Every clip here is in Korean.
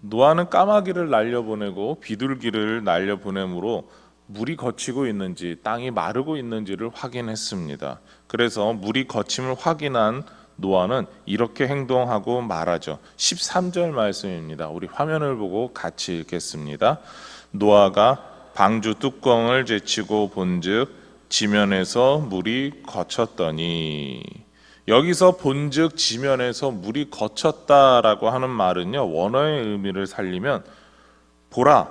노아는 까마귀를 날려보내고 비둘기를 날려보내므로 물이 거치고 있는지 땅이 마르고 있는지를 확인했습니다. 그래서 물이 거침을 확인한 노아는 이렇게 행동하고 말하죠. 13절 말씀입니다. 우리 화면을 보고 같이 읽겠습니다. 노아가 방주 뚜껑을 제치고 본즉 지면에서 물이 거쳤더니, 여기서 본즉 지면에서 물이 거쳤다라고 하는 말은요, 원어의 의미를 살리면 보라,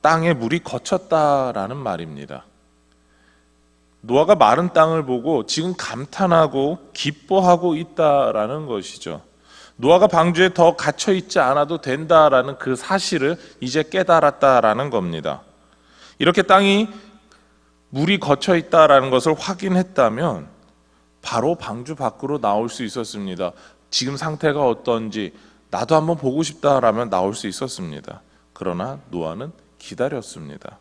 땅에 물이 거쳤다라는 말입니다. 노아가 마른 땅을 보고 지금 감탄하고 기뻐하고 있다라는 것이죠. 노아가 방주에 더 갇혀 있지 않아도 된다라는 그 사실을 이제 깨달았다라는 겁니다. 이렇게 땅이 물이 거쳐 있다라는 것을 확인했다면 바로 방주 밖으로 나올 수 있었습니다. 지금 상태가 어떤지 나도 한번 보고 싶다라면 나올 수 있었습니다. 그러나 노아는 기다렸습니다.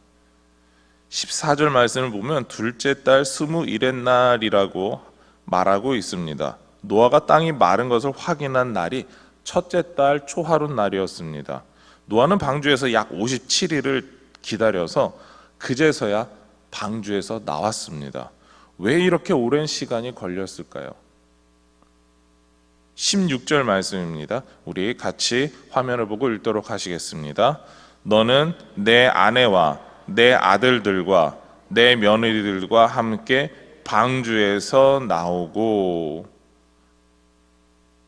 14절 말씀을 보면 둘째 달 21의 날이라고 말하고 있습니다. 노아가 땅이 마른 것을 확인한 날이 첫째 달 초하룻 날이었습니다. 노아는 방주에서 약 57일을 기다려서 그제서야 방주에서 나왔습니다. 왜 이렇게 오랜 시간이 걸렸을까요? 16절 말씀입니다. 우리 같이 화면을 보고 읽도록 하시겠습니다. 너는 내 아내와 내 아들들과 내 며느리들과 함께 방주에서 나오고,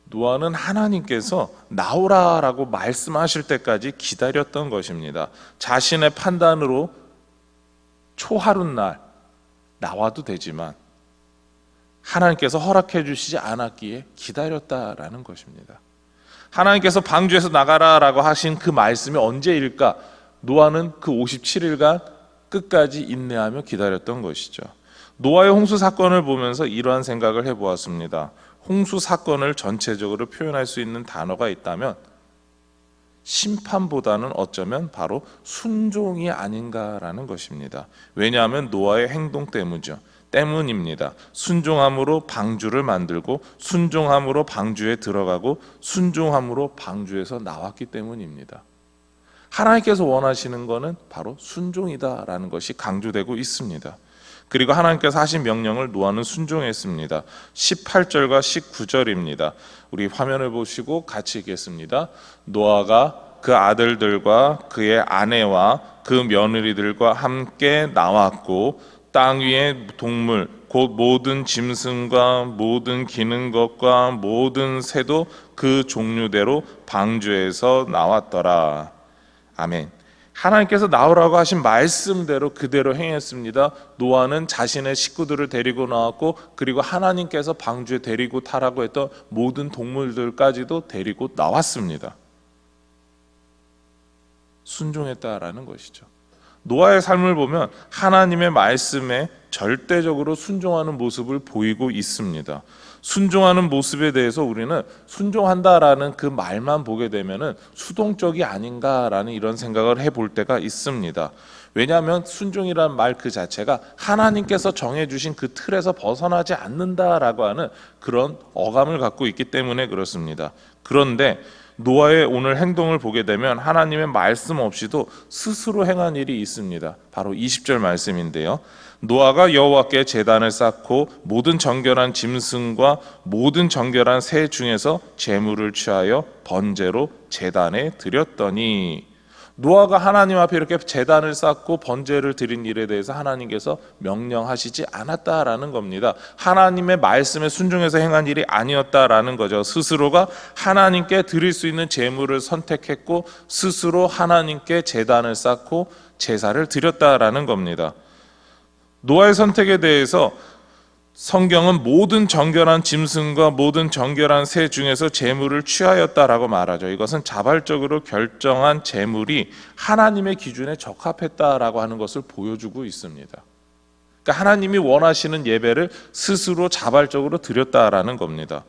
노아는 하나님께서 나오라라고 말씀하실 때까지 기다렸던 것입니다. 자신의 판단으로 초하룻날 나와도 되지만 하나님께서 허락해 주시지 않았기에 기다렸다라는 것입니다. 하나님께서 방주에서 나가라라고 하신 그 말씀이 언제일까? 노아는 그 57일간 끝까지 인내하며 기다렸던 것이죠. 노아의 홍수 사건을 보면서 이러한 생각을 해보았습니다. 홍수 사건을 전체적으로 표현할 수 있는 단어가 있다면 심판보다는 어쩌면 바로 순종이 아닌가라는 것입니다. 왜냐하면 노아의 행동 때문입니다. 순종함으로 방주를 만들고 순종함으로 방주에 들어가고 순종함으로 방주에서 나왔기 때문입니다. 하나님께서 원하시는 것은 바로 순종이다라는 것이 강조되고 있습니다. 그리고 하나님께서 하신 명령을 노아는 순종했습니다. 18절과 19절입니다. 우리 화면을 보시고 같이 읽겠습니다. 노아가 그 아들들과 그의 아내와 그 며느리들과 함께 나왔고 땅 위의 동물 곧 모든 짐승과 모든 기는 것과 모든 새도 그 종류대로 방주에서 나왔더라. 아멘. 하나님께서 나오라고 하신 말씀대로 그대로 행했습니다. 노아는 자신의 식구들을 데리고 나왔고, 그리고 하나님께서 방주에 데리고 타라고 했던 모든 동물들까지도 데리고 나왔습니다. 순종했다라는 것이죠. 노아의 삶을 보면 하나님의 말씀에 절대적으로 순종하는 모습을 보이고 있습니다. 순종하는 모습에 대해서 우리는 순종한다라는 그 말만 보게 되면은 수동적이 아닌가라는 이런 생각을 해볼 때가 있습니다. 왜냐하면 순종이란 말 그 자체가 하나님께서 정해주신 그 틀에서 벗어나지 않는다라고 하는 그런 어감을 갖고 있기 때문에 그렇습니다. 그런데 노아의 오늘 행동을 보게 되면 하나님의 말씀 없이도 스스로 행한 일이 있습니다. 바로 20절 말씀인데요. 노아가 여호와께 제단을 쌓고 모든 정결한 짐승과 모든 정결한 새 중에서 제물을 취하여 번제로 제단에 드렸더니, 노아가 하나님 앞에 이렇게 제단을 쌓고 번제를 드린 일에 대해서 하나님께서 명령하시지 않았다라는 겁니다. 하나님의 말씀에 순종해서 행한 일이 아니었다라는 거죠. 스스로가 하나님께 드릴 수 있는 제물을 선택했고 스스로 하나님께 제단을 쌓고 제사를 드렸다라는 겁니다. 노아의 선택에 대해서 성경은 모든 정결한 짐승과 모든 정결한 새 중에서 제물을 취하였다라고 말하죠. 이것은 자발적으로 결정한 제물이 하나님의 기준에 적합했다라고 하는 것을 보여주고 있습니다. 그러니까 하나님이 원하시는 예배를 스스로 자발적으로 드렸다라는 겁니다.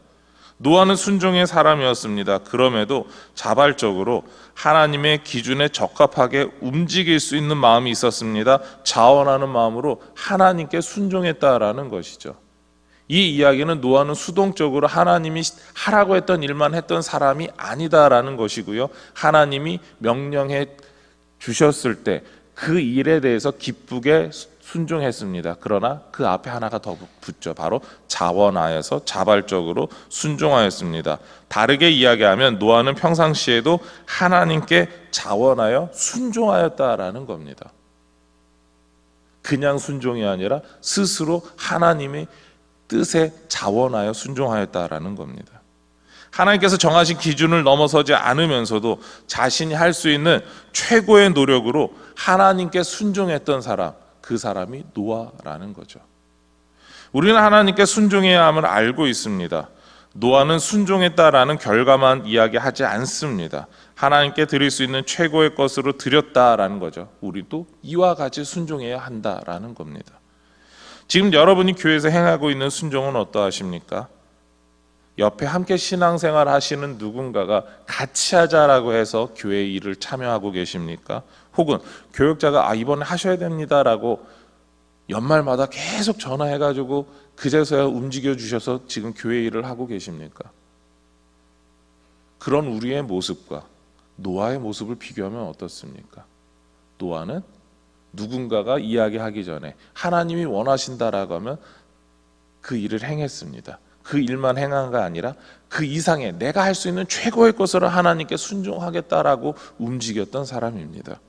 노아는 순종의 사람이었습니다. 그럼에도 자발적으로 하나님의 기준에 적합하게 움직일 수 있는 마음이 있었습니다. 자원하는 마음으로 하나님께 순종했다라는 것이죠. 이 이야기는 노아는 수동적으로 하나님이 하라고 했던 일만 했던 사람이 아니다라는 것이고요. 하나님이 명령해 주셨을 때 그 일에 대해서 기쁘게 순종했습니다. 그러나 그 앞에 하나가 더 붙죠. 바로 자원하여서 자발적으로 순종하였습니다. 다르게 이야기하면 노아는 평상시에도 하나님께 자원하여 순종하였다라는 겁니다. 그냥 순종이 아니라 스스로 하나님의 뜻에 자원하여 순종하였다라는 겁니다. 하나님께서 정하신 기준을 넘어서지 않으면서도 자신이 할 수 있는 최고의 노력으로 하나님께 순종했던 사람, 그 사람이 노아라는 거죠. 우리는 하나님께 순종해야 함을 알고 있습니다. 노아는 순종했다라는 결과만 이야기하지 않습니다. 하나님께 드릴 수 있는 최고의 것으로 드렸다라는 거죠. 우리도 이와 같이 순종해야 한다라는 겁니다. 지금 여러분이 교회에서 행하고 있는 순종은 어떠하십니까? 옆에 함께 신앙생활 하시는 누군가가 같이 하자라고 해서 교회 일을 참여하고 계십니까? 혹은 교역자가 이번에 하셔야 됩니다라고 연말마다 계속 전화해가지고 그제서야 움직여 주셔서 지금 교회 일을 하고 계십니까? 그런 우리의 모습과 노아의 모습을 비교하면 어떻습니까? 노아는 누군가가 이야기하기 전에 하나님이 원하신다라고 하면 그 일을 행했습니다. 그 일만 행한가 아니라 그 이상의 내가 할 수 있는 최고의 것으로 하나님께 순종하겠다라고 움직였던 사람입니다.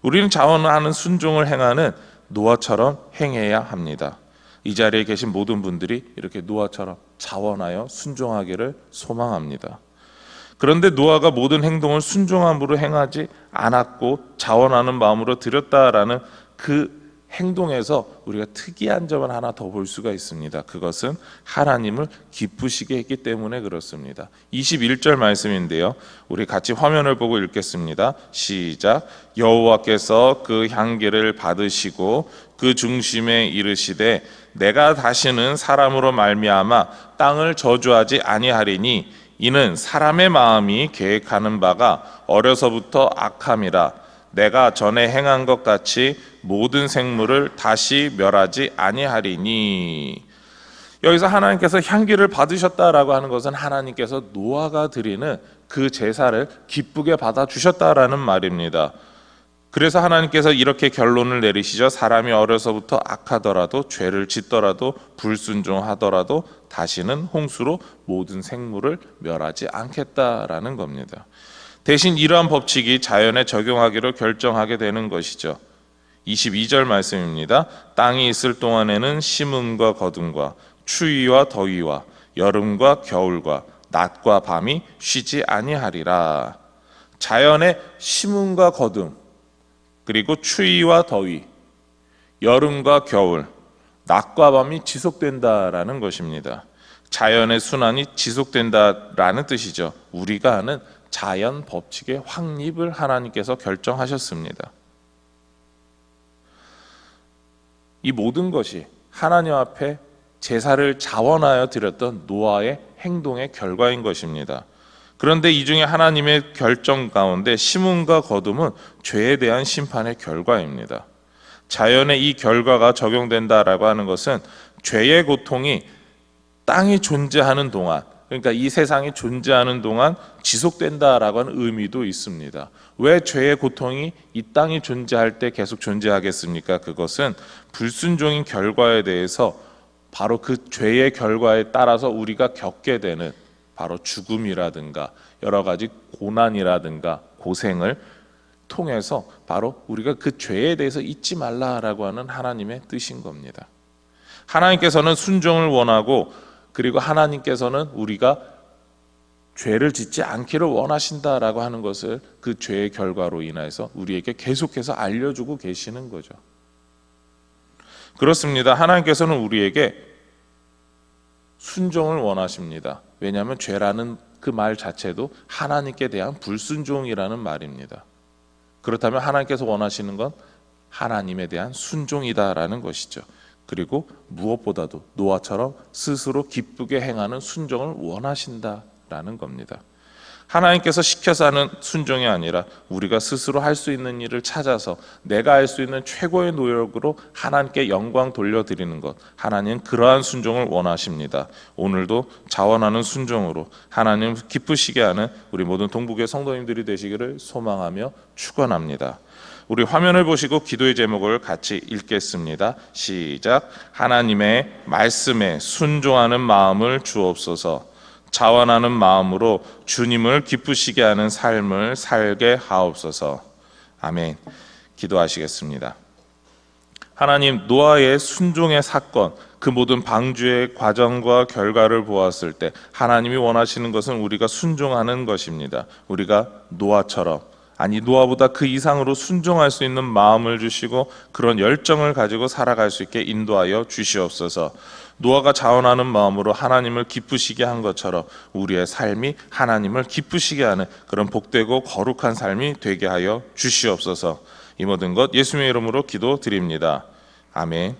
우리는 자원하는 순종을 행하는 노아처럼 행해야 합니다. 이 자리에 계신 모든 분들이 이렇게 노아처럼 자원하여 순종하기를 소망합니다. 그런데 노아가 모든 행동을 순종함으로 행하지 않았고 자원하는 마음으로 드렸다라는 그 행동에서 우리가 특이한 점을 하나 더 볼 수가 있습니다. 그것은 하나님을 기쁘시게 했기 때문에 그렇습니다. 21절 말씀인데요. 우리 같이 화면을 보고 읽겠습니다. 시작. 여호와께서 그 향기를 받으시고 그 중심에 이르시되 내가 다시는 사람으로 말미암아 땅을 저주하지 아니하리니 이는 사람의 마음이 계획하는 바가 어려서부터 악함이라. 내가 전에 행한 것 같이 모든 생물을 다시 멸하지 아니하리니. 여기서 하나님께서 향기를 받으셨다라고 하는 것은 하나님께서 노아가 드리는 그 제사를 기쁘게 받아주셨다라는 말입니다. 그래서 하나님께서 이렇게 결론을 내리시죠. 사람이 어려서부터 악하더라도 죄를 짓더라도 불순종하더라도 다시는 홍수로 모든 생물을 멸하지 않겠다라는 겁니다. 대신 이러한 법칙이 자연에 적용하기로 결정하게 되는 것이죠. 22절 말씀입니다. 땅이 있을 동안에는 심음과 거둠과 추위와 더위와 여름과 겨울과 낮과 밤이 쉬지 아니하리라. 자연의 심음과 거둠, 그리고 추위와 더위, 여름과 겨울, 낮과 밤이 지속된다라는 것입니다. 자연의 순환이 지속된다라는 뜻이죠. 우리가 아는 자연 법칙의 확립을 하나님께서 결정하셨습니다. 이 모든 것이 하나님 앞에 제사를 자원하여 드렸던 노아의 행동의 결과인 것입니다. 그런데 이 중에 하나님의 결정 가운데 심음과 거둠은 죄에 대한 심판의 결과입니다. 자연의 이 결과가 적용된다라고 하는 것은 죄의 고통이 땅이 존재하는 동안, 그러니까 이 세상이 존재하는 동안 지속된다라고 하는 의미도 있습니다. 왜 죄의 고통이 이 땅이 존재할 때 계속 존재하겠습니까? 그것은 불순종인 결과에 대해서 바로 그 죄의 결과에 따라서 우리가 겪게 되는 바로 죽음이라든가 여러 가지 고난이라든가 고생을 통해서 바로 우리가 그 죄에 대해서 잊지 말라라고 하는 하나님의 뜻인 겁니다. 하나님께서는 순종을 원하고 그리고 하나님께서는 우리가 죄를 짓지 않기를 원하신다라고 하는 것을 그 죄의 결과로 인해서 우리에게 계속해서 알려주고 계시는 거죠. 그렇습니다. 하나님께서는 우리에게 순종을 원하십니다. 왜냐하면 죄라는 그 말 자체도 하나님께 대한 불순종이라는 말입니다. 그렇다면 하나님께서 원하시는 건 하나님에 대한 순종이다라는 것이죠. 그리고 무엇보다도 노아처럼 스스로 기쁘게 행하는 순종을 원하신다라는 겁니다. 하나님께서 시켜서 하는 순종이 아니라 우리가 스스로 할 수 있는 일을 찾아서 내가 할 수 있는 최고의 노력으로 하나님께 영광 돌려드리는 것, 하나님 그러한 순종을 원하십니다. 오늘도 자원하는 순종으로 하나님 기쁘시게 하는 우리 모든 동북의 성도님들이 되시기를 소망하며 축원합니다. 우리 화면을 보시고 기도의 제목을 같이 읽겠습니다. 시작. 하나님의 말씀에 순종하는 마음을 주옵소서. 자원하는 마음으로 주님을 기쁘시게 하는 삶을 살게 하옵소서. 아멘. 기도하시겠습니다. 하나님, 노아의 순종의 사건, 그 모든 방주의 과정과 결과를 보았을 때 하나님이 원하시는 것은 우리가 순종하는 것입니다. 우리가 노아처럼, 아니 노아보다 그 이상으로 순종할 수 있는 마음을 주시고 그런 열정을 가지고 살아갈 수 있게 인도하여 주시옵소서. 노아가 자원하는 마음으로 하나님을 기쁘시게 한 것처럼 우리의 삶이 하나님을 기쁘시게 하는 그런 복되고 거룩한 삶이 되게 하여 주시옵소서. 이 모든 것 예수님의 이름으로 기도드립니다. 아멘.